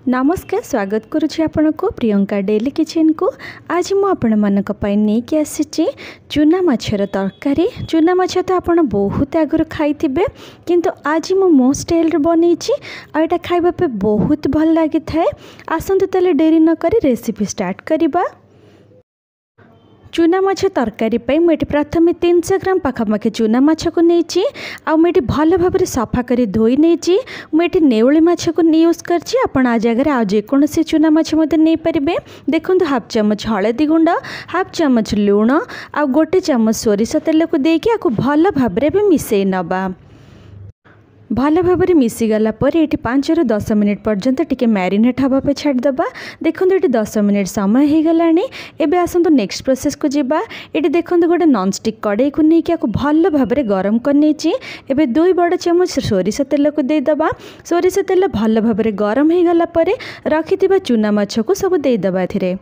नमस्कार स्वागत करुछि आपनको Priyanka daily kitchen को। आज मु आपण मानक पई नेकी आसीछि चूना माछर तरकारी। चूना माछ तो आपण बहुत आगर खाइथिबे, किंतु आज मु मो स्टाइल रे बनैछि आ एटा खाइबा पे बहुत भल लागि थाए। आसंतु तले देरी न करी रेसिपी स्टार्ट करिबा। चूना माछ तरकारी पे मुझे प्रथम 300 ग्राम पाखापाखि चूना माछ को नहीं आठ भल भाव सफा कर धोई नहीं मुझे नेउली माछ को यूज करछि। आपण आ जगह आज जेकोसी चूना माछ नहीं पारे। देखो हाफ चामच हलदी गुंड, हाफ चामच लुण आ गोटे चामच सोरिष तेल को देकी भल भाव भी मिसई नबा। भल भाव मिसीगला ये 5 ରୁ 10 मिनिट पर्यंत टिके मैरिनेट हाँपे छाड़दबा। देखो ये 10 मिनिट समय हो गलानी। एबे आसंतु नेक्स्ट प्रोसेस को जीवा। ये देखो गोटे नॉनस्टिक कड़ाई को लेकिन भल भाव गरम करनी। एबे 2 बड़ चामच सोरिष तेल को देदबा। सोरिष तेल भल भाव गरम हो गला रखि चूना माछ को सब देदबा। एथिरे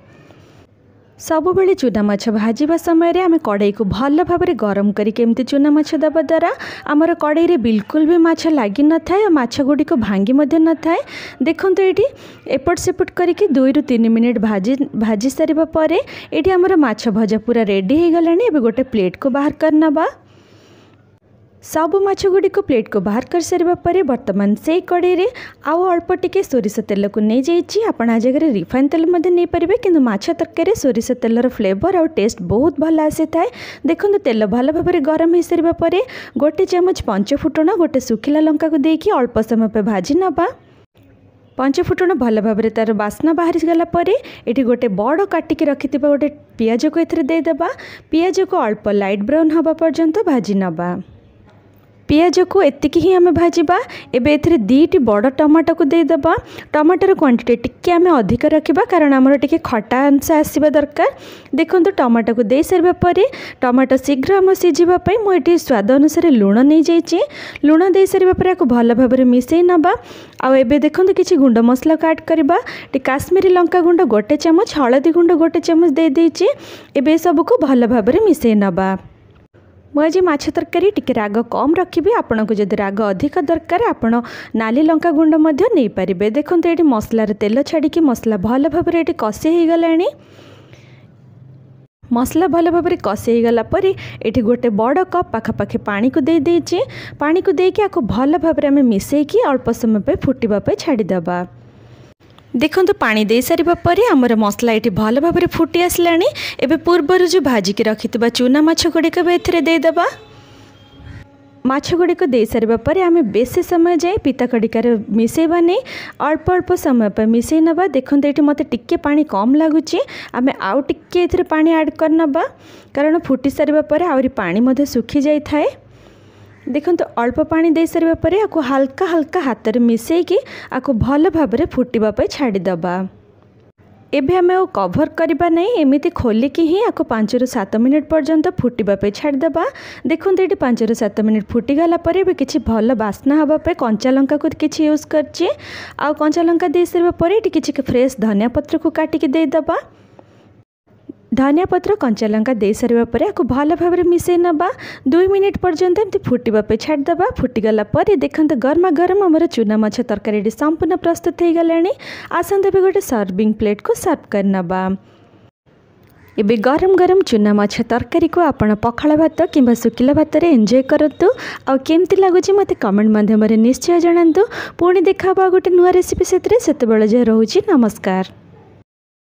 सबु बेले चूना माछ भाजिबा समय रे आमे कड़ाई को भल भाव गरम करी केमती चूना माछ दबा द्वारा आमर कड़ाई रे बिल्कुल भी माछ लागी न थाए, माछ गुडी को भांगी मध्य न थाए। देखंतु एठी एपट सेपट करिके 2 ରୁ 3 मिनिट भाजी सारिबा परे एठी आमर माछ भजा पूरा रेडी हो गलानी। एबे गोटे प्लेट को बाहर करनबा। सब माछ गुडी को प्लेट को बाहर कर सारिबा परे वर्तमान से कड़ाई रे आउ अल्प टिके सोरिष तेल को नहीं जाइछि। आपण आ जगह रिफाइन तेल मध्य नहीं पारिबे, किंतु माछ तरकारी सोरिष तेलर फ्लेवर और टेस्ट बहुत भल आसी थाए। देखो तेल भल भाव गरम हो सारिबा परे गोटे चामच पंच फुटण, गोटे सुखिला लंका को देकी अल्प समय पे भाजी नबा। पंच फुटण भल भाव तार बास्ना बाहरी गला परे एठी गोटे बड़ काटिकी रखिथिबा गोटे पियाज को एथरे दे देबा। पियाज को अल्प लाइट ब्राउन हबा पर्यंत भाजी नबा। पियाज को एतिकी ही आमे भाजिबा। एबे एथरे 2टी बड़ टमाटो को दे देबा। टमाटर क्वांटिटी टिके आमे अधिक रखिबा कारण हमर टिके खटा अंश आसीबा दरकार। देखंतु टमाटो को दे सरबा परे टमाटो शीघ्र हम सिझिबा पई मु एटी स्वाद अनुसार लुण नहीं जाइछि। लुण दे सरबा परे को भल भाबरे मिसई नबा। आ एबे देखंतु किछि गुंड मसला को ऐड करबा। टी काश्मीरी लंका गुंड गोटे चामच, हळदी गुंड गोटे चामच दे देछि। एबे सब को भल भाबरे मिसई नबा। मुझे माछ तरकारी टिके राग कम रखी। आपन को जदि राग अधिक दरकार आपण नाली लंका गुंड मध्य नहीं पारिबे। देखंतु एटी मसलार तेल छाड़ी मसला भल भाव एटी कषि हो गलानी। मसला भल भाव कषि हो गला परे एटी गोटे बड़ कप पाखापाखि पानी को दे देछि। पानी को देकी भल भाव आमे मिसेकी अल्प समय पे फुटिबा पे छाड़ी दबा। देखंतु पानी दे सारिबा परे हमर मसला एटी भल भाव फुटी आसलानी। एबे पूर्वर जो भाजिकी रखिथिबा चूना माछ गुड़िक एथिरे दे देबा। माछ गुड़िक दे सारिबा परे आमे बेसी समय जाए पिता कड़िकार मिसेबा नहीं, अल्प अल्प समय पर मिसई नबा। देखंतु एटी मते टिके पानी कम लागुची, आमे आउ टिके एथिरे पानी ऐड करनबा कारण फुटी सारिबा परे आउरी पानी मते सुखी जाई थाए। देखंतु अल्प पानी दे सारिबा परे हल्का हल्का हाथ रे मिसेकी भल भाव फुटिबा पे छाड़ी दबा। एबे हमें वो कवर करबा नहीं, एमिति खोलिकी ही 5 ରୁ 7 मिनिट पर्यंत फुटिबा पे छाड़ी दबा। देखंतु एटी 5 ରୁ 7 मिनिट फुटी गला परे भी किछि भल बास्ना हबा पे कंचा लंका को किछि यूज करछि। आ कंचा लंका दे सारिबा परे एटी किछि फ्रेश धनिया पत्र को काटिकी दे दबा। धनिया पत्र कंचा लंका दे सारिबा परे भल भाव मिसई नबा। 2 मिनिट पर्यंत एमती फुटिबा पे छाड़ी दबा। फुटीगला परे देखंतु गरमा गरम हमर चूना माछ तरकारी संपूर्ण प्रस्तुत हो गलानी। आसंतु एबे गोटे सर्विंग प्लेट को सर्व करनबा। एबे गरम गरम चूना माछ तरकारी को आपण पखाला भात किंबा सुखिला भात रे एंजॉय करतु। आ केमती लागुची मते कमेंट माध्यम रे निश्चय जणांतु। पुणी देखा गोटे नुआ रेसिपी सेतरे सेतेबेले जे रहउची। नमस्कार।